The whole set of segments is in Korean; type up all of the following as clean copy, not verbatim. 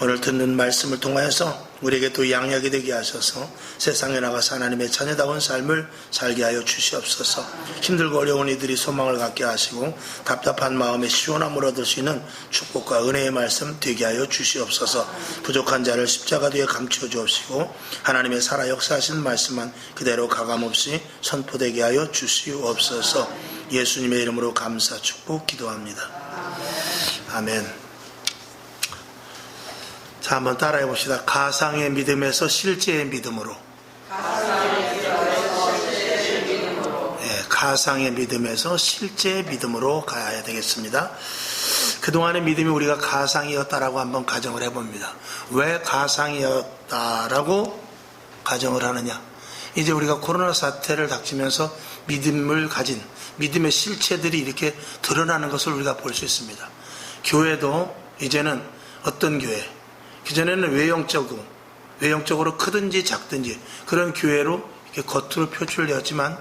오늘 듣는 말씀을 통하여서 우리에게 또 양약이 되게 하셔서 세상에 나가서 하나님의 자녀다운 삶을 살게 하여 주시옵소서. 힘들고 어려운 이들이 소망을 갖게 하시고 답답한 마음에 시원함을 얻을 수 있는 축복과 은혜의 말씀 되게 하여 주시옵소서. 부족한 자를 십자가 뒤에 감추어 주옵시고 하나님의 살아 역사하신 말씀만 그대로 가감없이 선포되게 하여 주시옵소서. 예수님의 이름으로 감사 축복 기도합니다. 아멘. 자, 한번 따라해 봅시다. 가상의 믿음에서 실제의 믿음으로. 네, 가상의 믿음에서 실제의 믿음으로 가야 되겠습니다. 그동안의 믿음이 우리가 가상이었다라고 한번 가정을 해봅니다. 왜 가상이었다라고 가정을 하느냐? 이제 우리가 코로나 사태를 닥치면서 믿음을 가진 믿음의 실체들이 이렇게 드러나는 것을 우리가 볼 수 있습니다. 교회도 이제는 어떤 교회, 그전에는 외형적으로 크든지 작든지 그런 교회로 이렇게 겉으로 표출되었지만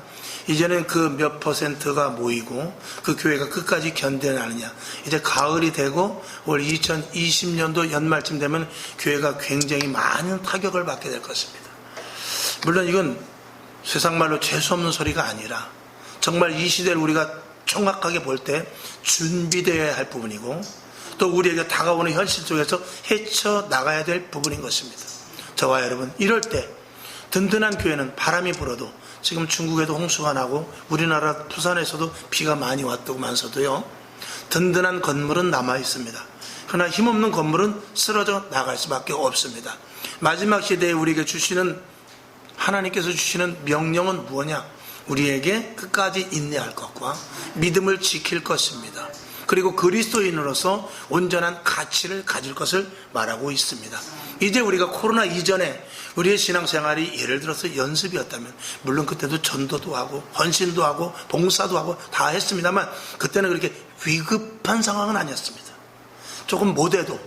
이제는 그 몇 퍼센트가 모이고 그 교회가 끝까지 견뎌내느냐. 이제 가을이 되고 올 2020년도 연말쯤 되면 교회가 굉장히 많은 타격을 받게 될 것입니다. 물론 이건 세상말로 재수없는 소리가 아니라 정말 이 시대를 우리가 정확하게 볼 때 준비되어야 할 부분이고 또 우리에게 다가오는 현실 속에서 헤쳐나가야 될 부분인 것입니다. 저와 여러분, 이럴 때 든든한 교회는 바람이 불어도 지금 중국에도 홍수가 나고 우리나라 부산에서도 비가 많이 왔더만서도요, 든든한 건물은 남아 있습니다. 그러나 힘없는 건물은 쓰러져 나갈 수밖에 없습니다. 마지막 시대에 우리에게 하나님께서 주시는 명령은 무엇냐? 우리에게 끝까지 인내할 것과 믿음을 지킬 것입니다. 그리고 그리스도인으로서 온전한 가치를 가질 것을 말하고 있습니다. 이제 우리가 코로나 이전에 우리의 신앙생활이 예를 들어서 연습이었다면, 물론 그때도 전도도 하고 헌신도 하고 봉사도 하고 다 했습니다만 그때는 그렇게 위급한 상황은 아니었습니다. 조금 못해도,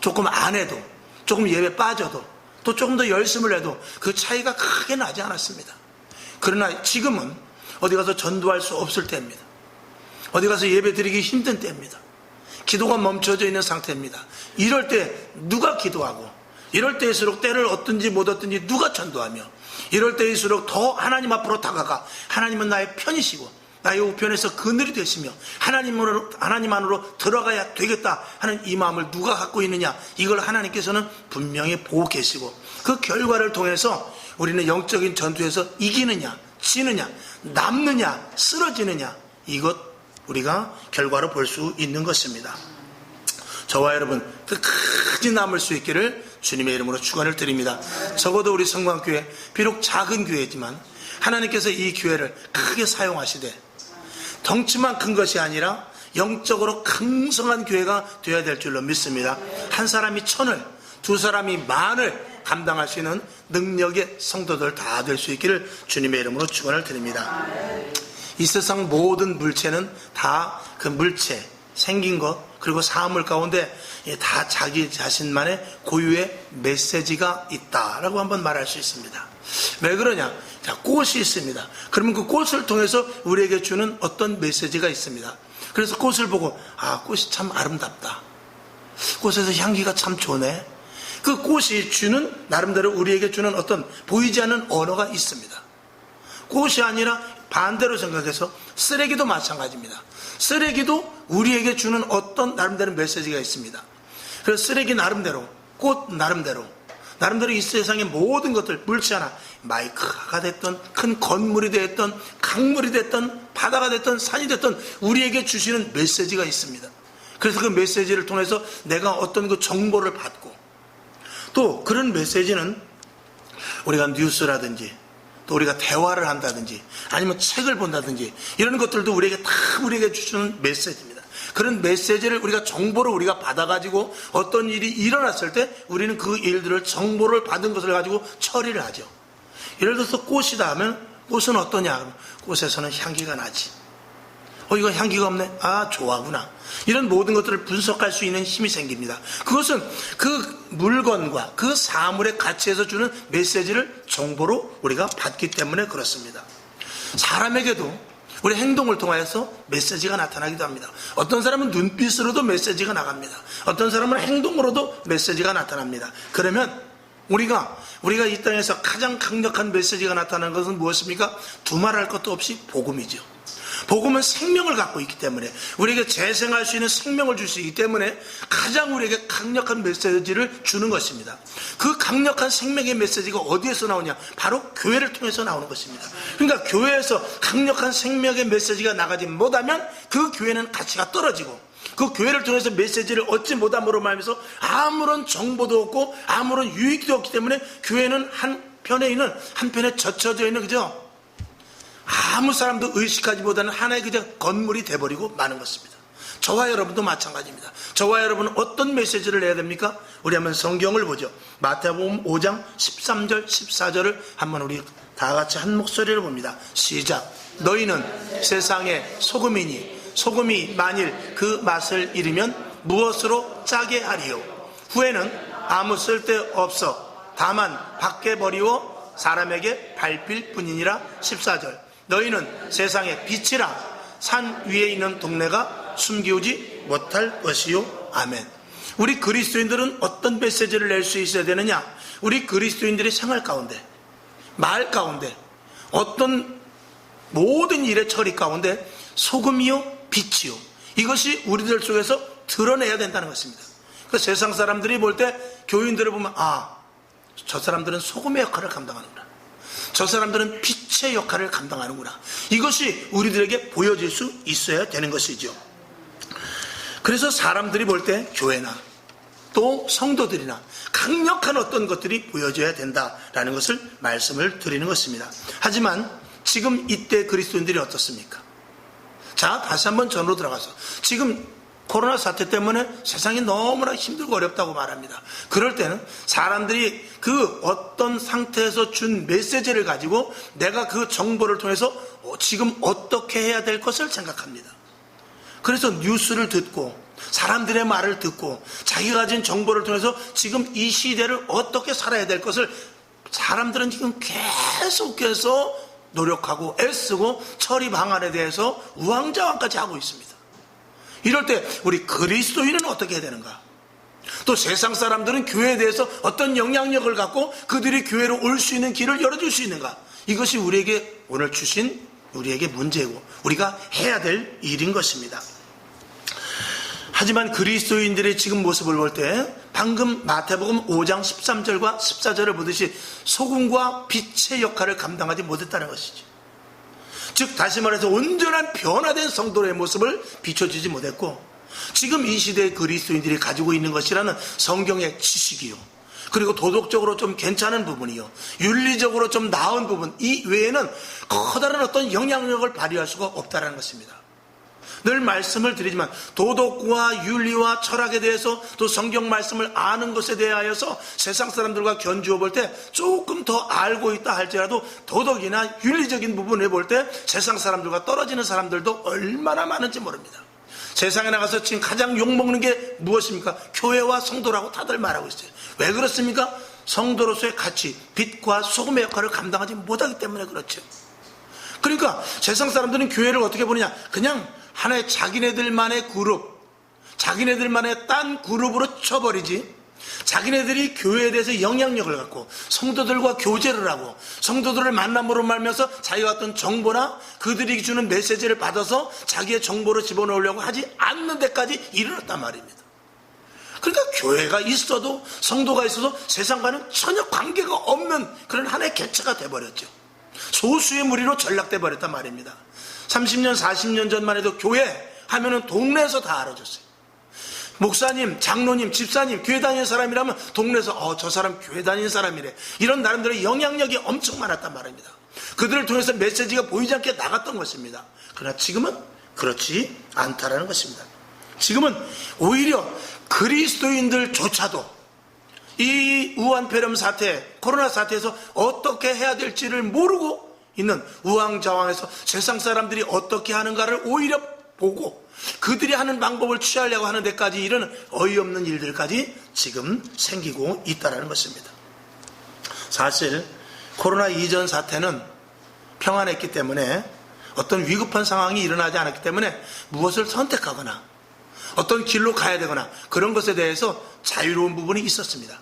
조금 안 해도, 조금 예배 빠져도, 또 조금 더 열심을 해도 그 차이가 크게 나지 않았습니다. 그러나 지금은 어디 가서 전도할 수 없을 때입니다. 어디 가서 예배 드리기 힘든 때입니다. 기도가 멈춰져 있는 상태입니다. 이럴 때 누가 기도하고, 이럴 때일수록 때를 얻든지 못 얻든지 누가 전도하며, 이럴 때일수록 더 하나님 앞으로 다가가 하나님은 나의 편이시고 나의 우편에서 그늘이 되시며 하나님 안으로 들어가야 되겠다 하는 이 마음을 누가 갖고 있느냐, 이걸 하나님께서는 분명히 보고 계시고 그 결과를 통해서 우리는 영적인 전투에서 이기느냐 지느냐 남느냐 쓰러지느냐, 이것 우리가 결과로 볼 수 있는 것입니다. 저와 여러분 끝까지 남을 수 있기를 주님의 이름으로 축원을 드립니다. 적어도 우리 성광교회, 비록 작은 교회지만 하나님께서 이 교회를 크게 사용하시되 덩치만 큰 것이 아니라 영적으로 강성한 교회가 되어야 될 줄로 믿습니다. 한 사람이 1000을, 두 사람이 10,000을 감당할 수 있는 능력의 성도들 다 될 수 있기를 주님의 이름으로 축원을 드립니다. 이 세상 모든 물체는 다 그 물체, 생긴 것, 그리고 사물 가운데 다 자기 자신만의 고유의 메시지가 있다라고 한번 말할 수 있습니다. 왜 그러냐? 자, 꽃이 있습니다. 그러면 그 꽃을 통해서 우리에게 주는 어떤 메시지가 있습니다. 그래서 꽃을 보고, 아, 꽃이 참 아름답다. 꽃에서 향기가 참 좋네. 그 꽃이 주는, 나름대로 우리에게 주는 어떤 보이지 않는 언어가 있습니다. 꽃이 아니라 반대로 생각해서 쓰레기도 마찬가지입니다. 쓰레기도 우리에게 주는 어떤 나름대로 메시지가 있습니다. 그래서 쓰레기 나름대로, 꽃 나름대로 이 세상의 모든 것들, 물체 하나, 마이크가 됐던, 큰 건물이 됐던, 강물이 됐던, 바다가 됐던, 산이 됐던 우리에게 주시는 메시지가 있습니다. 그래서 그 메시지를 통해서 내가 어떤 그 정보를 받고, 또 그런 메시지는 우리가 뉴스라든지 또 우리가 대화를 한다든지 아니면 책을 본다든지 이런 것들도 우리에게 주시는 메시지입니다. 그런 메시지를 우리가 정보를 우리가 받아가지고 어떤 일이 일어났을 때 우리는 그 일들을 정보를 받은 것을 가지고 처리를 하죠. 예를 들어서 꽃이다 하면 꽃은 어떠냐? 꽃에서는 향기가 나지. 이거 향기가 없네? 아, 좋아하구나. 이런 모든 것들을 분석할 수 있는 힘이 생깁니다. 그것은 그 물건과 그 사물의 가치에서 주는 메시지를 정보로 우리가 받기 때문에 그렇습니다. 사람에게도 우리 행동을 통하여서 메시지가 나타나기도 합니다. 어떤 사람은 눈빛으로도 메시지가 나갑니다. 어떤 사람은 행동으로도 메시지가 나타납니다. 그러면 우리가 이 땅에서 가장 강력한 메시지가 나타나는 것은 무엇입니까? 두말할 것도 없이 복음이죠. 복음은 생명을 갖고 있기 때문에, 우리에게 재생할 수 있는 생명을 줄 수 있기 때문에 가장 우리에게 강력한 메시지를 주는 것입니다. 그 강력한 생명의 메시지가 어디에서 나오냐? 바로 교회를 통해서 나오는 것입니다. 그러니까 교회에서 강력한 생명의 메시지가 나가지 못하면 그 교회는 가치가 떨어지고, 그 교회를 통해서 메시지를 얻지 못함으로 말미암아서 아무런 정보도 없고 아무런 유익도 없기 때문에 교회는 한편에 젖혀져 있는, 그죠? 아무 사람도 의식하지 못하는 하나의 그냥 건물이 돼버리고 마는 것입니다. 저와 여러분도 마찬가지입니다. 저와 여러분은 어떤 메시지를 내야 됩니까? 우리 한번 성경을 보죠. 마태복음 5장 13절 14절을 한번 우리 다 같이 한 목소리를 봅니다. 시작. 너희는 세상의 소금이니 소금이 만일 그 맛을 잃으면 무엇으로 짜게 하리요? 후에는 아무 쓸데 없어 다만 밖에 버리고 사람에게 밟힐 뿐이니라. 14절. 너희는 세상의 빛이라. 산 위에 있는 동네가 숨기우지 못할 것이요. 아멘. 우리 그리스도인들은 어떤 메시지를 낼 수 있어야 되느냐? 우리 그리스도인들의 생활 가운데, 말 가운데, 어떤 모든 일의 처리 가운데 소금이요 빛이요, 이것이 우리들 속에서 드러내야 된다는 것입니다. 그 세상 사람들이 볼 때 교인들을 보면, 저 사람들은 소금의 역할을 감당하는구나, 저 사람들은 빛의 역할을 감당하는구나, 이것이 우리들에게 보여질 수 있어야 되는 것이죠. 그래서 사람들이 볼 때 교회나 또 성도들이나 강력한 어떤 것들이 보여져야 된다라는 것을 말씀을 드리는 것입니다. 하지만 지금 이때 그리스도인들이 어떻습니까? 자, 다시 한번 전으로 들어가서, 지금 코로나 사태 때문에 세상이 너무나 힘들고 어렵다고 말합니다. 그럴 때는 사람들이 그 어떤 상태에서 준 메시지를 가지고 내가 그 정보를 통해서 지금 어떻게 해야 될 것을 생각합니다. 그래서 뉴스를 듣고 사람들의 말을 듣고 자기가 가진 정보를 통해서 지금 이 시대를 어떻게 살아야 될 것을 사람들은 지금 계속해서 노력하고 애쓰고 처리 방안에 대해서 우왕좌왕까지 하고 있습니다. 이럴 때 우리 그리스도인은 어떻게 해야 되는가? 또 세상 사람들은 교회에 대해서 어떤 영향력을 갖고 그들이 교회로 올 수 있는 길을 열어줄 수 있는가? 이것이 우리에게 오늘 주신 우리에게 문제고 우리가 해야 될 일인 것입니다. 하지만 그리스도인들의 지금 모습을 볼 때 방금 마태복음 5장 13절과 14절을 보듯이 소금과 빛의 역할을 감당하지 못했다는 것이죠. 즉 다시 말해서 온전한 변화된 성도의 모습을 비춰주지 못했고, 지금 이 시대의 그리스도인들이 가지고 있는 것이라는 성경의 지식이요, 그리고 도덕적으로 좀 괜찮은 부분이요, 윤리적으로 좀 나은 부분, 이 외에는 커다란 어떤 영향력을 발휘할 수가 없다는 것입니다. 늘 말씀을 드리지만 도덕과 윤리와 철학에 대해서 또 성경 말씀을 아는 것에 대하여서 세상 사람들과 견주어 볼 때 조금 더 알고 있다 할지라도 도덕이나 윤리적인 부분에 볼 때 세상 사람들과 떨어지는 사람들도 얼마나 많은지 모릅니다. 세상에 나가서 지금 가장 욕먹는 게 무엇입니까? 교회와 성도라고 다들 말하고 있어요. 왜 그렇습니까? 성도로서의 가치, 빛과 소금의 역할을 감당하지 못하기 때문에 그렇죠. 그러니까 세상 사람들은 교회를 어떻게 보느냐? 그냥 하나의 자기네들만의 그룹, 자기네들만의 딴 그룹으로 쳐버리지, 자기네들이 교회에 대해서 영향력을 갖고 성도들과 교제를 하고 성도들을 만남으로 말면서 자기가 어떤 정보나 그들이 주는 메시지를 받아서 자기의 정보로 집어넣으려고 하지 않는 데까지 이르렀단 말입니다. 그러니까 교회가 있어도 성도가 있어도 세상과는 전혀 관계가 없는 그런 하나의 개체가 돼버렸죠. 소수의 무리로 전락돼 버렸단 말입니다. 30년 40년 전만 해도 교회 하면은 동네에서 다 알아줬어요. 목사님, 장로님, 집사님, 교회 다니는 사람이라면 동네에서 저 사람 교회 다니는 사람이래, 이런 나름대로 영향력이 엄청 많았단 말입니다. 그들을 통해서 메시지가 보이지 않게 나갔던 것입니다. 그러나 지금은 그렇지 않다라는 것입니다. 지금은 오히려 그리스도인들조차도 이 우한폐렴 사태, 코로나 사태에서 어떻게 해야 될지를 모르고 있는 우왕좌왕에서 세상 사람들이 어떻게 하는가를 오히려 보고 그들이 하는 방법을 취하려고 하는 데까지 이르는 어이없는 일들까지 지금 생기고 있다는 것입니다. 사실 코로나 이전 사태는 평안했기 때문에 어떤 위급한 상황이 일어나지 않았기 때문에 무엇을 선택하거나 어떤 길로 가야 되거나 그런 것에 대해서 자유로운 부분이 있었습니다.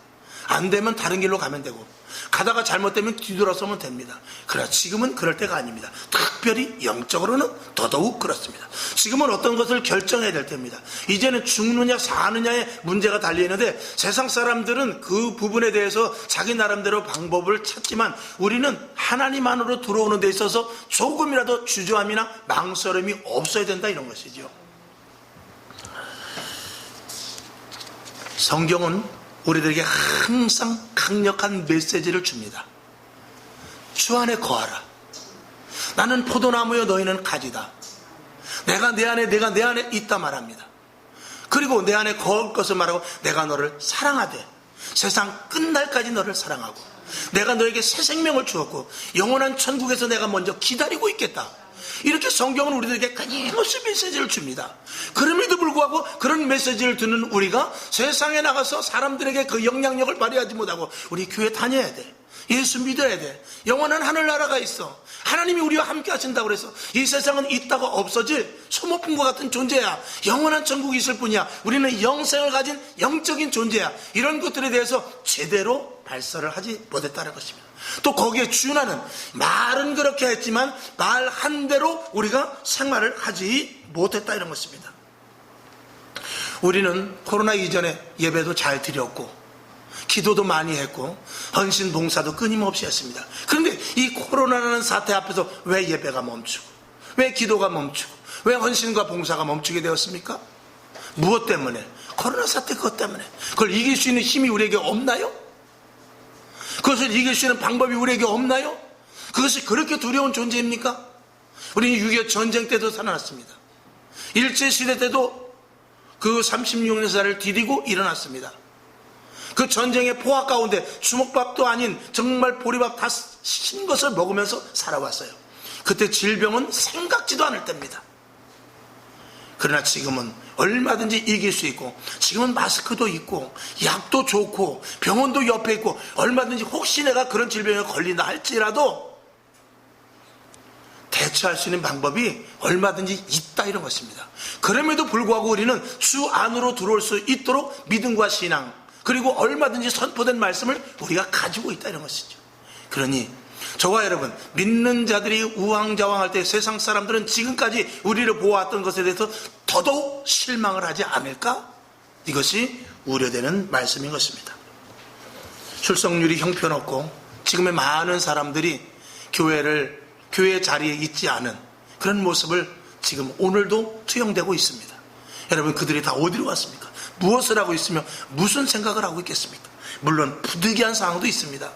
안 되면 다른 길로 가면 되고 가다가 잘못되면 뒤돌아서면 됩니다. 그러나 지금은 그럴 때가 아닙니다. 특별히 영적으로는 더더욱 그렇습니다. 지금은 어떤 것을 결정해야 될 때입니다. 이제는 죽느냐 사느냐의 문제가 달려있는데 세상 사람들은 그 부분에 대해서 자기 나름대로 방법을 찾지만 우리는 하나님 안으로 들어오는 데 있어서 조금이라도 주저함이나 망설임이 없어야 된다, 이런 것이죠. 성경은 우리들에게 항상 강력한 메시지를 줍니다. 주 안에 거하라. 나는 포도나무여 너희는 가지다. 내가 내 안에 있다 말합니다. 그리고 내 안에 거할 것을 말하고 내가 너를 사랑하되 세상 끝날까지 너를 사랑하고 내가 너에게 새 생명을 주었고 영원한 천국에서 내가 먼저 기다리고 있겠다. 이렇게 성경은 우리들에게 끊임없이 메시지를 줍니다. 그럼에도 불구하고 그런 메시지를 듣는 우리가 세상에 나가서 사람들에게 그 영향력을 발휘하지 못하고 우리 교회 다녀야 돼. 예수 믿어야 돼. 영원한 하늘나라가 있어. 하나님이 우리와 함께 하신다고 그래서 이 세상은 있다가 없어질 소모품과 같은 존재야. 영원한 천국이 있을 뿐이야. 우리는 영생을 가진 영적인 존재야. 이런 것들에 대해서 제대로 발설을 하지 못했다는 것입니다. 또 거기에 준하는 말은 그렇게 했지만 말한 대로 우리가 생활을 하지 못했다, 이런 것입니다. 우리는 코로나 이전에 예배도 잘 드렸고 기도도 많이 했고 헌신 봉사도 끊임없이 했습니다. 그런데 이 코로나라는 사태 앞에서 왜 예배가 멈추고 왜 기도가 멈추고 왜 헌신과 봉사가 멈추게 되었습니까? 무엇 때문에? 코로나 사태 그것 때문에. 그걸 이길 수 있는 힘이 우리에게 없나요? 그것을 이길 수 있는 방법이 우리에게 없나요? 그것이 그렇게 두려운 존재입니까? 우리는 6.25 전쟁 때도 살아났습니다. 일제시대 때도 그 36년사를 디디고 일어났습니다. 그 전쟁의 포화 가운데 주먹밥도 아닌 정말 보리밥 다 신 것을 먹으면서 살아왔어요. 그때 질병은 생각지도 않을 때입니다. 그러나 지금은 얼마든지 이길 수 있고 지금은 마스크도 있고 약도 좋고 병원도 옆에 있고 얼마든지 혹시 내가 그런 질병에 걸린다 할지라도 대처할 수 있는 방법이 얼마든지 있다, 이런 것입니다. 그럼에도 불구하고 우리는 주 안으로 들어올 수 있도록 믿음과 신앙 그리고 얼마든지 선포된 말씀을 우리가 가지고 있다, 이런 것이죠. 그러니 저와 여러분, 믿는 자들이 우왕좌왕할 때 세상 사람들은 지금까지 우리를 보아왔던 것에 대해서 더더욱 실망을 하지 않을까? 이것이 우려되는 말씀인 것입니다. 출석률이 형편없고 지금의 많은 사람들이 교회 자리에 있지 않은 그런 모습을 지금 오늘도 투영되고 있습니다. 여러분, 그들이 다 어디로 갔습니까? 무엇을 하고 있으며 무슨 생각을 하고 있겠습니까? 물론 부득이한 상황도 있습니다.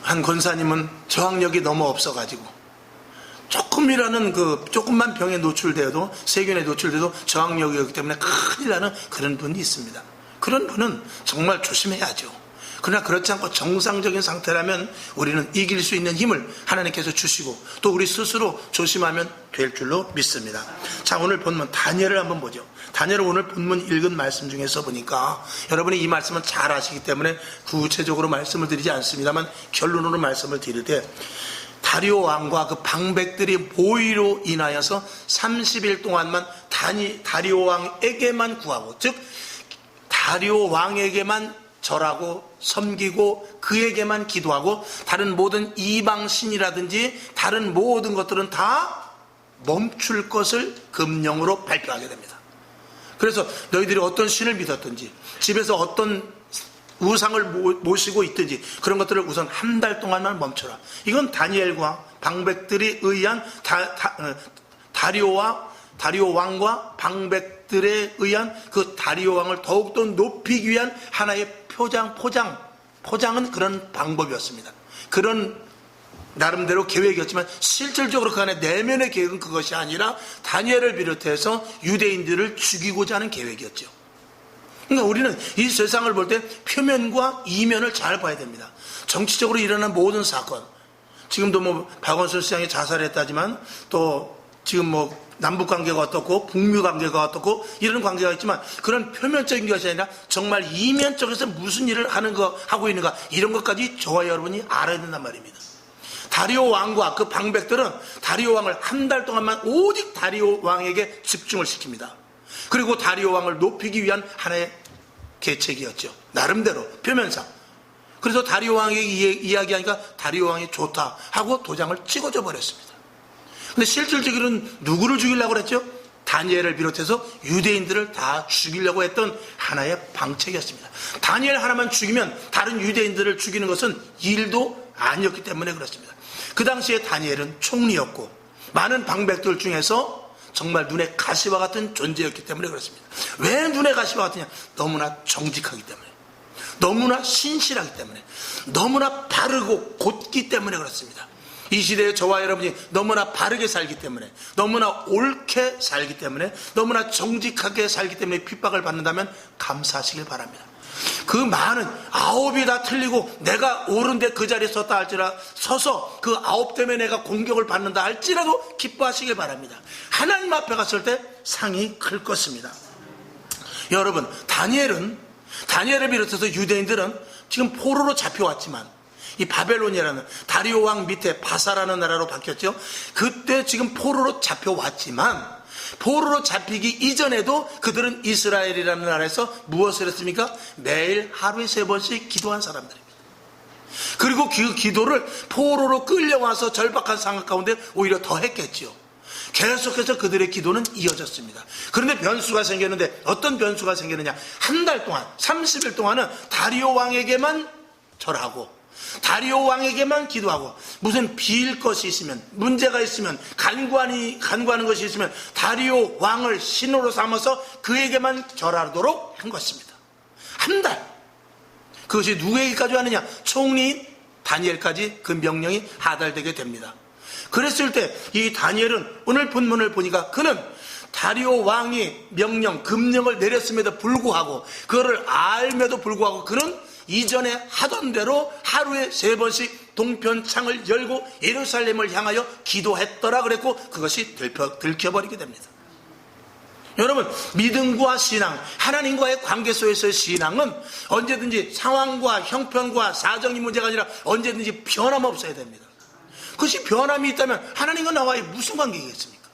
한 권사님은 저항력이 너무 없어가지고 조금이라는 조금만 병에 노출되어도 세균에 노출돼도 저항력이 없기 때문에 큰일 나는 그런 분이 있습니다. 그런 분은 정말 조심해야죠. 그러나 그렇지 않고 정상적인 상태라면 우리는 이길 수 있는 힘을 하나님께서 주시고 또 우리 스스로 조심하면 될 줄로 믿습니다. 자, 오늘 본문 다니엘을 한번 보죠. 다니엘 오늘 본문 읽은 말씀 중에서 보니까 여러분이 이 말씀은 잘 아시기 때문에 구체적으로 말씀을 드리지 않습니다만 결론으로 말씀을 드릴 때 다리오 왕과 그 방백들이 모의로 인하여서 30일 동안만 다리오 왕에게만 구하고, 즉 다리오 왕에게만 절하고 섬기고 그에게만 기도하고 다른 모든 이방신이라든지 다른 모든 것들은 다 멈출 것을 금령으로 발표하게 됩니다. 그래서 너희들이 어떤 신을 믿었든지 집에서 어떤 우상을 모시고 있든지 그런 것들을 우선 한 달 동안만 멈춰라. 이건 다니엘과 방백들에 의한 다리오 왕과 방백들에 의한 그 다리오 왕을 더욱더 높이기 위한 하나의 포장은 그런 방법이었습니다. 그런 나름대로 계획이었지만 실질적으로 그 안에 내면의 계획은 그것이 아니라 다니엘을 비롯해서 유대인들을 죽이고자 하는 계획이었죠. 그러니까 우리는 이 세상을 볼 때 표면과 이면을 잘 봐야 됩니다. 정치적으로 일어난 모든 사건, 지금도 박원순 시장이 자살했다지만 또 지금 남북관계가 어떻고 북미관계가 어떻고 이런 관계가 있지만 그런 표면적인 것이 아니라 정말 이면적에서 무슨 일을 하고 있는가 이런 것까지 저와 여러분이 알아야 된단 말입니다. 다리오 왕과 그 방백들은 다리오 왕을 한 달 동안만 오직 다리오 왕에게 집중을 시킵니다. 그리고 다리오 왕을 높이기 위한 하나의 계책이었죠. 나름대로 표면상. 그래서 다리오 왕에게 이야기하니까 다리오 왕이 좋다 하고 도장을 찍어줘 버렸습니다. 근데 실질적으로는 누구를 죽이려고 그랬죠? 다니엘을 비롯해서 유대인들을 다 죽이려고 했던 하나의 방책이었습니다. 다니엘 하나만 죽이면 다른 유대인들을 죽이는 것은 일도 아니었기 때문에 그렇습니다. 그 당시에 다니엘은 총리였고 많은 방백들 중에서 정말 눈에 가시와 같은 존재였기 때문에 그렇습니다. 왜 눈에 가시와 같으냐? 너무나 정직하기 때문에, 너무나 신실하기 때문에, 너무나 바르고 곧기 때문에 그렇습니다. 이 시대에 저와 여러분이 너무나 바르게 살기 때문에, 너무나 옳게 살기 때문에, 너무나 정직하게 살기 때문에 핍박을 받는다면 감사하시길 바랍니다. 그 많은 아홉이 다 틀리고 내가 옳은데 그 자리에 섰다 할지라 서서 그 아홉 때문에 내가 공격을 받는다 할지라도 기뻐하시길 바랍니다. 하나님 앞에 갔을 때 상이 클 것입니다. 여러분, 다니엘을 비롯해서 유대인들은 지금 포로로 잡혀왔지만 이 바벨론이라는 다리오 왕 밑에 바사라는 나라로 바뀌었죠. 그때 지금 포로로 잡혀왔지만 포로로 잡히기 이전에도 그들은 이스라엘이라는 나라에서 무엇을 했습니까? 매일 하루에 3번씩 기도한 사람들입니다. 그리고 그 기도를 포로로 끌려와서 절박한 상황 가운데 오히려 더 했겠지요. 계속해서 그들의 기도는 이어졌습니다. 그런데 변수가 생겼는데 어떤 변수가 생겼느냐? 한 달 동안 30일 동안은 다리오 왕에게만 절하고 다리오 왕에게만 기도하고 무슨 빌 것이 있으면 문제가 있으면 간구하는 것이 있으면 다리오 왕을 신으로 삼아서 그에게만 절하도록 한 것입니다. 한 달. 그것이 누구에게까지 하느냐? 총리인 다니엘까지 그 명령이 하달되게 됩니다. 그랬을 때 이 다니엘은 오늘 본문을 보니까 그는 다리오 왕이 금령을 내렸음에도 불구하고 그거를 알면도 불구하고 그는 이전에 하던 대로 하루에 3번씩 동편창을 열고 예루살렘을 향하여 기도했더라 그랬고 그것이 들켜버리게 됩니다. 여러분, 믿음과 신앙, 하나님과의 관계 속에서의 신앙은 언제든지 상황과 형편과 사정이 문제가 아니라 언제든지 변함없어야 됩니다. 그것이 변함이 있다면 하나님과 나와의 무슨 관계겠습니까?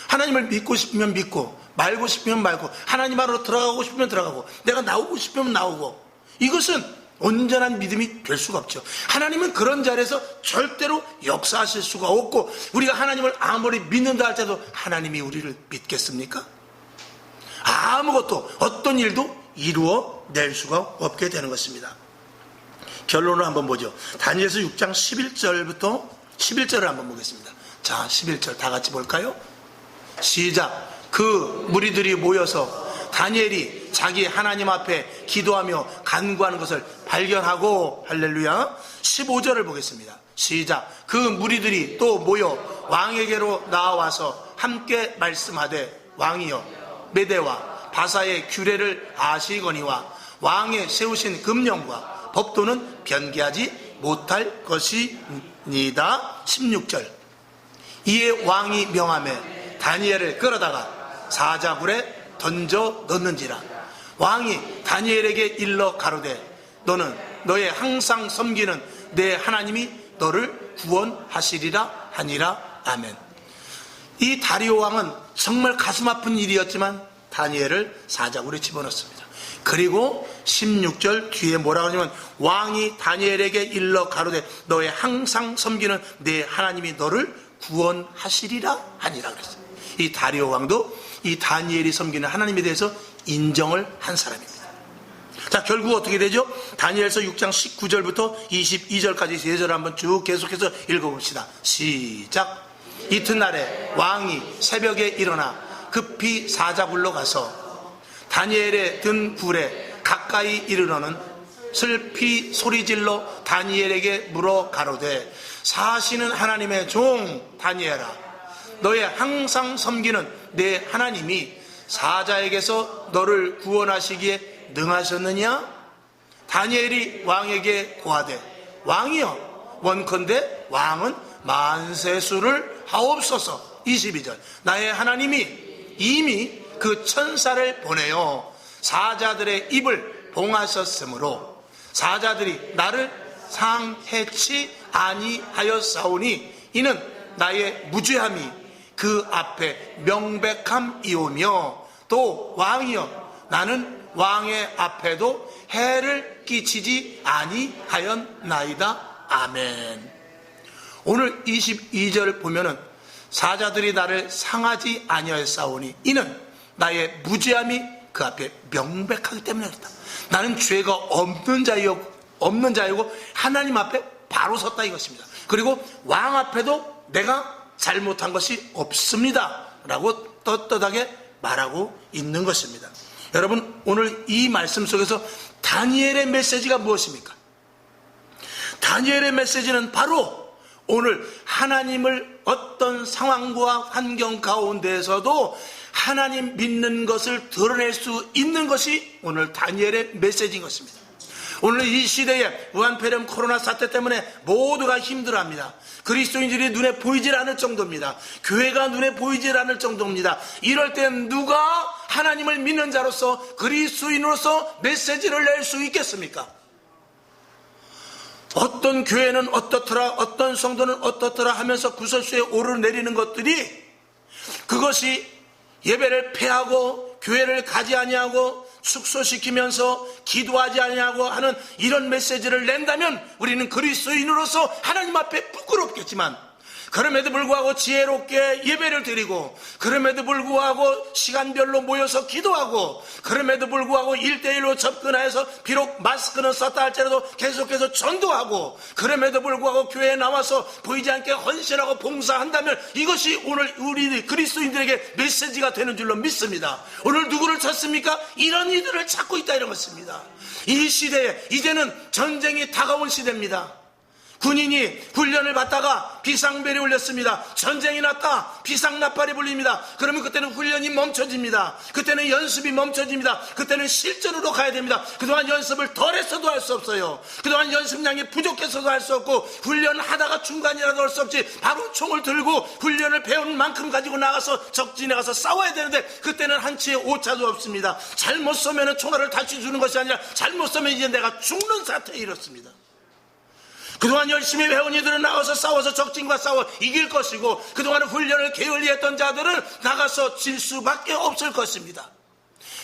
하나님을 믿고 싶으면 믿고 말고 싶으면 말고 하나님 안으로 들어가고 싶으면 들어가고 내가 나오고 싶으면 나오고 이것은 온전한 믿음이 될 수가 없죠. 하나님은 그런 자리에서 절대로 역사하실 수가 없고 우리가 하나님을 아무리 믿는다 할지라도 하나님이 우리를 믿겠습니까? 아무것도 어떤 일도 이루어낼 수가 없게 되는 것입니다. 결론을 한번 보죠. 다니엘서 6장 11절부터 11절을 한번 보겠습니다. 자, 11절 다 같이 볼까요? 시작. 그 무리들이 모여서 다니엘이 자기 하나님 앞에 기도하며 간구하는 것을 발견하고 할렐루야. 15절을 보겠습니다. 시작. 그 무리들이 또 모여 왕에게로 나와서 함께 말씀하되 왕이여 메대와 바사의 규례를 아시거니와 왕의 세우신 금령과 법도는 변개하지 못할 것이니다. 16절. 이에 왕이 명하매 다니엘을 끌어다가 사자굴에 던져 넣는지라. 왕이 다니엘에게 일러 가로되 너는 너의 항상 섬기는 내 하나님이 너를 구원하시리라 하니라. 아멘. 이 다리오 왕은 정말 가슴 아픈 일이었지만 다니엘을 사자굴에 집어넣습니다. 그리고 16절 뒤에 뭐라고 하냐면 왕이 다니엘에게 일러 가로되 너의 항상 섬기는 내 하나님이 너를 구원하시리라 하니라 그랬어요. 이 다리오 왕도 이 다니엘이 섬기는 하나님에 대해서 인정을 한 사람입니다. 자, 결국 어떻게 되죠? 다니엘서 6장 19절부터 22절까지 3절을 한번 쭉 계속해서 읽어봅시다. 시작. 이튿날에 왕이 새벽에 일어나 급히 사자굴로 가서 다니엘의 든 굴에 가까이 이르러는 슬피 소리질러 다니엘에게 물어 가로되 사시는 하나님의 종 다니엘아, 너의 항상 섬기는 내 하나님이 사자에게서 너를 구원하시기에 능하셨느냐? 다니엘이 왕에게 고하되 왕이여 원컨대 왕은 만세수를 하옵소서. 22절. 나의 하나님이 이미 그 천사를 보내어 사자들의 입을 봉하셨으므로 사자들이 나를 상해치 아니하였사오니 이는 나의 무죄함이 그 앞에 명백함이오며 또 왕이여 나는 왕의 앞에도 해를 끼치지 아니하였나이다. 아멘. 오늘 22절 보면은 사자들이 나를 상하지 아니하였사오니 이는 나의 무죄함이 그 앞에 명백하기 때문에 그렇다. 나는 죄가 없는 자이고 하나님 앞에 바로 섰다 이것입니다. 그리고 왕 앞에도 내가 잘못한 것이 없습니다 라고 떳떳하게 말하고 있는 것입니다. 여러분, 오늘 이 말씀 속에서 다니엘의 메시지가 무엇입니까? 다니엘의 메시지는 바로 오늘 하나님을 어떤 상황과 환경 가운데에서도 하나님 믿는 것을 드러낼 수 있는 것이 오늘 다니엘의 메시지인 것입니다. 오늘 이 시대에 무한폐렴 코로나 사태 때문에 모두가 힘들어합니다. 그리스도인들이 눈에 보이질 않을 정도입니다. 교회가 눈에 보이질 않을 정도입니다. 이럴 때 누가 하나님을 믿는 자로서 그리스도인으로서 메시지를 낼 수 있겠습니까? 어떤 교회는 어떻더라, 어떤 성도는 어떻더라 하면서 구설수에 오르내리는 것들이 그것이 예배를 폐하고 교회를 가지 아니하고 축소시키면서 기도하지 아니하고 하는 이런 메시지를 낸다면 우리는 그리스도인으로서 하나님 앞에 부끄럽겠지만 그럼에도 불구하고 지혜롭게 예배를 드리고 그럼에도 불구하고 시간별로 모여서 기도하고 그럼에도 불구하고 1대1로 접근해서 비록 마스크는 썼다 할지라도 계속해서 전도하고 그럼에도 불구하고 교회에 나와서 보이지 않게 헌신하고 봉사한다면 이것이 오늘 우리 그리스도인들에게 메시지가 되는 줄로 믿습니다. 오늘 누구를 찾습니까? 이런 이들을 찾고 있다 이런 것입니다. 이 시대에 이제는 전쟁이 다가온 시대입니다. 군인이 훈련을 받다가 비상벨이 울렸습니다. 전쟁이 났다. 비상나팔이 불립니다. 그러면 그때는 훈련이 멈춰집니다. 그때는 연습이 멈춰집니다. 그때는 실전으로 가야 됩니다. 그동안 연습을 덜 했어도 할 수 없어요. 그동안 연습량이 부족해서도 할 수 없고 훈련하다가 중간이라도 할 수 없지 바로 총을 들고 훈련을 배운 만큼 가지고 나가서 적진에 가서 싸워야 되는데 그때는 한치의 오차도 없습니다. 잘못 쏘면 총알을 다시 주는 것이 아니라 잘못 쏘면 이제 내가 죽는 사태에 이렇습니다. 그동안 열심히 배운 이들은 나가서 싸워서 적진과 싸워 이길 것이고 그동안 훈련을 게을리했던 자들은 나가서 질 수밖에 없을 것입니다.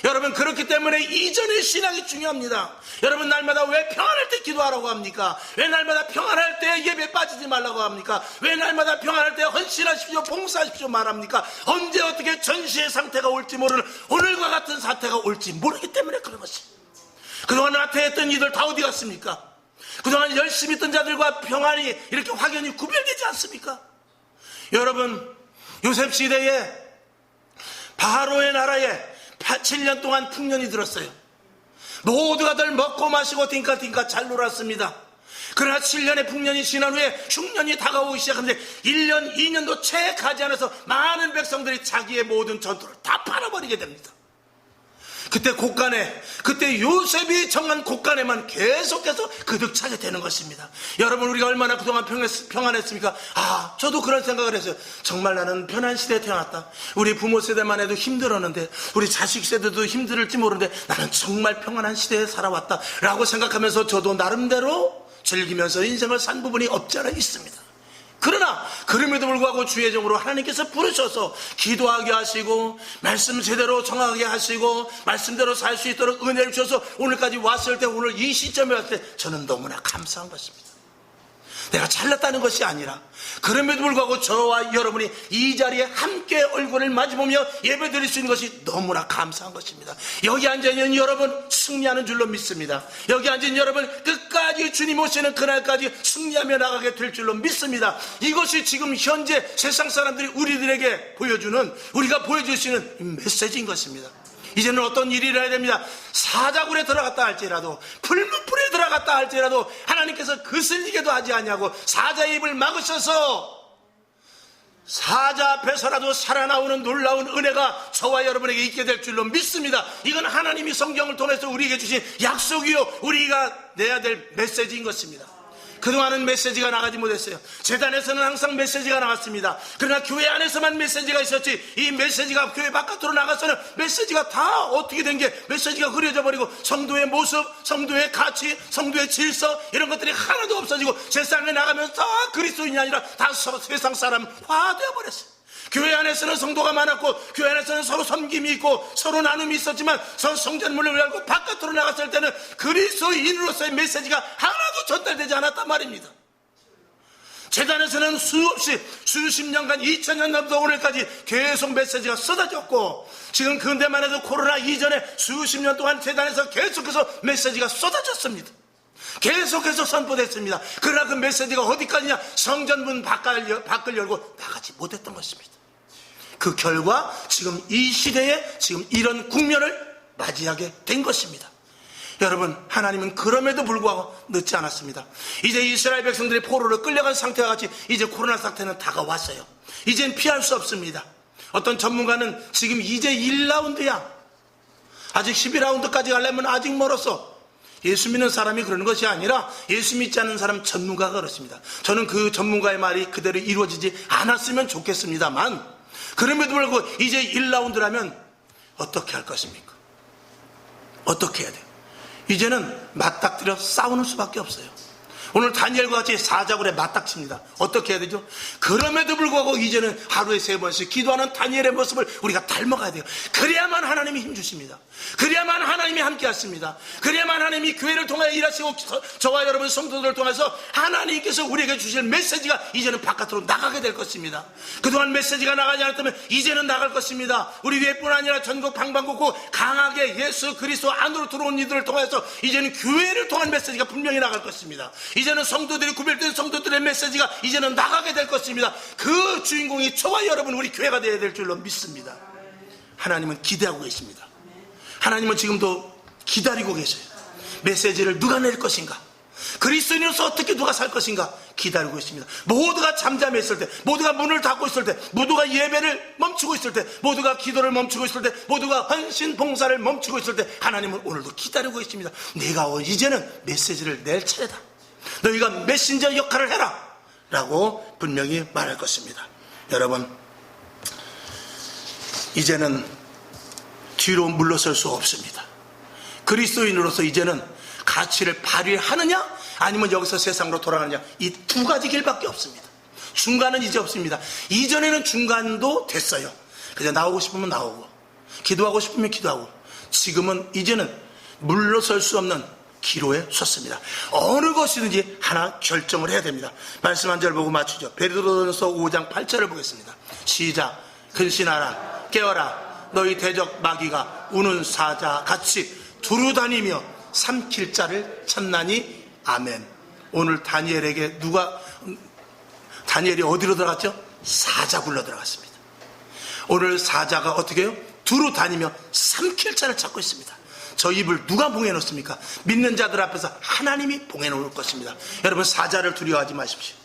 여러분, 그렇기 때문에 이전의 신앙이 중요합니다. 여러분, 날마다 왜 평안할 때 기도하라고 합니까? 왜 날마다 평안할 때 예배 빠지지 말라고 합니까? 왜 날마다 평안할 때 헌신하십시오 봉사하십시오 말합니까? 언제 어떻게 전시의 상태가 올지 모르는 오늘과 같은 사태가 올지 모르기 때문에 그런 것입니다. 그동안 나태했던 이들 다 어디 갔습니까? 그동안 열심히 있던 자들과 평안이 이렇게 확연히 구별되지 않습니까? 여러분, 요셉 시대에 바로의 나라에 7년 동안 풍년이 들었어요. 모두가 들 먹고 마시고 띵까띵까 잘 놀았습니다. 그러나 7년의 풍년이 지난 후에 흉년이 다가오기 시작하는데 1년, 2년도 채 가지 않아서 많은 백성들이 자기의 모든 전투를 다 팔아버리게 됩니다. 그때 곳간에, 그때 요셉이 정한 곳간에만 계속해서 그득 차게 되는 것입니다. 여러분, 우리가 얼마나 그동안 평안했습니까? 저도 그런 생각을 했어요. 정말 나는 편한 시대에 태어났다. 우리 부모 세대만 해도 힘들었는데 우리 자식 세대도 힘들을지 모르는데 나는 정말 평안한 시대에 살아왔다 라고 생각하면서 저도 나름대로 즐기면서 인생을 산 부분이 없지 않아 있습니다. 그러나 그럼에도 불구하고 주의 종으로 하나님께서 부르셔서 기도하게 하시고 말씀 제대로 정확하게 하시고 말씀대로 살 수 있도록 은혜를 주셔서 오늘까지 왔을 때 오늘 이 시점에 왔을 때 저는 너무나 감사한 것입니다. 내가 잘났다는 것이 아니라 그럼에도 불구하고 저와 여러분이 이 자리에 함께 얼굴을 마주보며 예배 드릴 수 있는 것이 너무나 감사한 것입니다. 여기 앉아있는 여러분 승리하는 줄로 믿습니다. 여기 앉은 여러분 끝까지 주님 오시는 그날까지 승리하며 나가게 될 줄로 믿습니다. 이것이 지금 현재 세상 사람들이 우리들에게 보여주는, 우리가 보여줄 수 있는 메시지인 것입니다. 이제는 어떤 일이 일어나야 됩니다. 사자굴에 들어갔다 할지라도 풀무불에 들어갔다 할지라도 하나님께서 그슬리게도 하지 아니하고 사자의 입을 막으셔서 사자 앞에서라도 살아나오는 놀라운 은혜가 저와 여러분에게 있게 될 줄로 믿습니다. 이건 하나님이 성경을 통해서 우리에게 주신 약속이요 우리가 내야 될 메시지인 것입니다. 그동안은 메시지가 나가지 못했어요. 재단에서는 항상 메시지가 나갔습니다. 그러나 교회 안에서만 메시지가 있었지, 이 메시지가 교회 바깥으로 나가서는 메시지가 다 어떻게 된 게 메시지가 그려져 버리고, 성도의 모습, 성도의 가치, 성도의 질서, 이런 것들이 하나도 없어지고, 세상에 나가면 다 그리스도인이 아니라 다 세상 사람화 되어버렸어요. 교회 안에서는 성도가 많았고, 교회 안에서는 서로 섬김이 있고, 서로 나눔이 있었지만, 성전문을 열고 바깥으로 나갔을 때는 그리스도인으로서의 메시지가 하나도 전달되지 않았단 말입니다. 재단에서는 수십 년간, 2000년 넘도 오늘까지 계속 메시지가 쏟아졌고, 지금 근대만 해도 코로나 이전에 수십 년 동안 재단에서 계속해서 메시지가 쏟아졌습니다. 계속해서 선포됐습니다. 그러나 그 메시지가 어디까지냐? 성전문 밖을 열고 나가지 못했던 것입니다. 그 결과 지금 이 시대에 지금 이런 국면을 맞이하게 된 것입니다. 여러분, 하나님은 그럼에도 불구하고 늦지 않았습니다. 이제 이스라엘 백성들이 포로로 끌려간 상태와 같이 이제 코로나 사태는 다가왔어요. 이젠 피할 수 없습니다. 어떤 전문가는 지금 이제 1라운드야, 아직 12라운드까지 가려면 아직 멀었어. 예수 믿는 사람이 그러는 것이 아니라 예수 믿지 않는 사람, 전문가가 그렇습니다. 저는 그 전문가의 말이 그대로 이루어지지 않았으면 좋겠습니다만, 그럼에도 불구하고 이제 1라운드라면 어떻게 할 것입니까? 어떻게 해야 돼요? 이제는 맞닥뜨려 싸우는 수밖에 없어요. 오늘 다니엘과 같이 사자굴에 맞닥칩니다. 어떻게 해야 되죠? 그럼에도 불구하고 이제는 하루에 3번씩 기도하는 다니엘의 모습을 우리가 닮아가야 돼요. 그래야만 하나님이 힘주십니다. 그래야만 하나님이 함께 하십니다. 그래야만 하나님이 교회를 통하여 일하시고, 저와 여러분 성도들을 통해서 하나님께서 우리에게 주실 메시지가 이제는 바깥으로 나가게 될 것입니다. 그동안 메시지가 나가지 않았다면 이제는 나갈 것입니다. 우리 교회뿐 아니라 전국 방방곡곡 강하게 예수 그리스도 안으로 들어온 이들을 통해서 이제는 교회를 통한 메시지가 분명히 나갈 것입니다. 이제는 성도들이, 구별된 성도들의 메시지가 이제는 나가게 될 것입니다. 그 주인공이 저와 여러분, 우리 교회가 되어야 될 줄로 믿습니다. 하나님은 기대하고 계십니다. 하나님은 지금도 기다리고 계세요. 메시지를 누가 낼 것인가, 그리스도인으로서 어떻게 누가 살 것인가 기다리고 계십니다. 모두가 잠잠했을 때, 모두가 문을 닫고 있을 때, 모두가 예배를 멈추고 있을 때, 모두가 기도를 멈추고 있을 때, 모두가 헌신 봉사를 멈추고 있을 때, 하나님은 오늘도 기다리고 계십니다. 내가 이제는 메시지를 낼 차례다, 너희가 메신저 역할을 해라 라고 분명히 말할 것입니다. 여러분, 이제는 뒤로 물러설 수 없습니다. 그리스도인으로서 이제는 가치를 발휘하느냐, 아니면 여기서 세상으로 돌아가느냐, 이 두 가지 길밖에 없습니다. 중간은 이제 없습니다. 이전에는 중간도 됐어요. 그냥 나오고 싶으면 나오고, 기도하고 싶으면 기도하고, 지금은 이제는 물러설 수 없는 기로에 섰습니다. 어느 것이든지 하나 결정을 해야 됩니다. 말씀 한 절 보고 맞추죠. 베드로전서 5장 8절을 보겠습니다. 시작. 근신하라, 깨어라, 너희 대적 마귀가 우는 사자 같이 두루 다니며 삼킬 자를 찾나니. 아멘. 오늘 다니엘이 어디로 들어갔죠? 사자굴로 들어갔습니다. 오늘 사자가 어떻게 해요? 두루 다니며 삼킬 자를 찾고 있습니다. 저 입을 누가 봉해 놓습니까? 믿는 자들 앞에서 하나님이 봉해 놓을 것입니다. 여러분, 사자를 두려워하지 마십시오.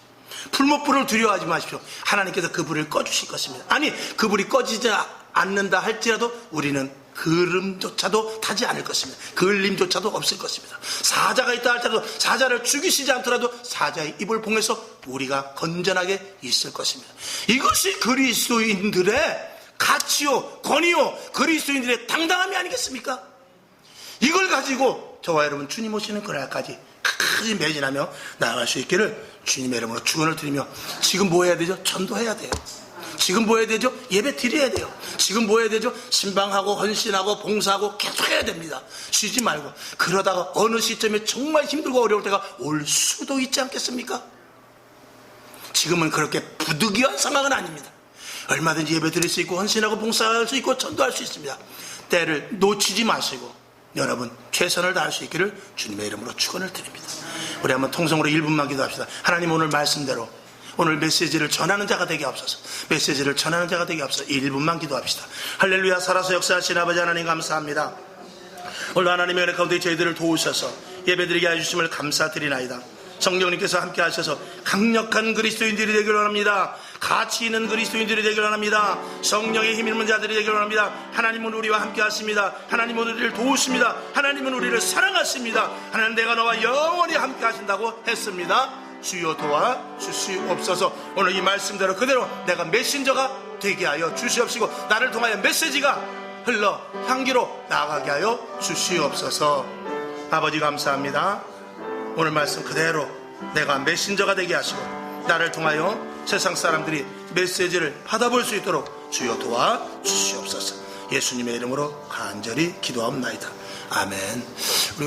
풀무불을 두려워하지 마십시오. 하나님께서 그 불을 꺼주실 것입니다. 아니, 그 불이 꺼지지 않는다 할지라도 우리는 그름조차도 타지 않을 것입니다. 그을림조차도 없을 것입니다. 사자가 있다 할지라도, 사자를 죽이시지 않더라도 사자의 입을 봉해서 우리가 건전하게 있을 것입니다. 이것이 그리스도인들의 가치요, 권위요, 그리스도인들의 당당함이 아니겠습니까? 이걸 가지고 저와 여러분 주님 오시는 그날까지 끝까지 매진하며 나아갈 수 있기를 주님의 이름으로 축원을 드리며, 지금 뭐 해야 되죠? 전도해야 돼요. 지금 뭐 해야 되죠? 예배 드려야 돼요. 지금 뭐 해야 되죠? 신방하고 헌신하고 봉사하고 계속 해야 됩니다. 쉬지 말고. 그러다가 어느 시점에 정말 힘들고 어려울 때가 올 수도 있지 않겠습니까? 지금은 그렇게 부득이한 상황은 아닙니다. 얼마든지 예배 드릴 수 있고 헌신하고 봉사할 수 있고 전도할 수 있습니다. 때를 놓치지 마시고 여러분 최선을 다할 수 있기를 주님의 이름으로 축원을 드립니다. 우리 한번 통성으로 1분만 기도합시다. 하나님, 오늘 말씀대로 오늘 메시지를 전하는 자가 되게 없어서, 메시지를 전하는 자가 되게 없어서 1분만 기도합시다. 할렐루야. 살아서 역사하신 아버지 하나님 감사합니다. 오늘 하나님의 은혜 가운데 저희들을 도우셔서 예배드리게 해주심을 감사드리나이다. 성령님께서 함께 하셔서 강력한 그리스도인들이 되기를 원합니다. 가치 있는 그리스도인들이 되기를 원합니다. 성령의 힘 있는 자들이 되기를 원합니다. 하나님은 우리와 함께 하십니다. 하나님은 우리를 도우십니다. 하나님은 우리를 사랑하십니다. 하나님, 내가 너와 영원히 함께 하신다고 했습니다. 주여 도와주시옵소서. 오늘 이 말씀대로 그대로 내가 메신저가 되게 하여 주시옵시고 나를 통하여 메시지가 흘러 향기로 나아가게 하여 주시옵소서. 아버지 감사합니다. 오늘 말씀 그대로 내가 메신저가 되게 하시고 나를 통하여 세상 사람들이 메시지를 받아볼 수 있도록 주여 도와주시옵소서. 예수님의 이름으로 간절히 기도하옵나이다. 아멘. 우리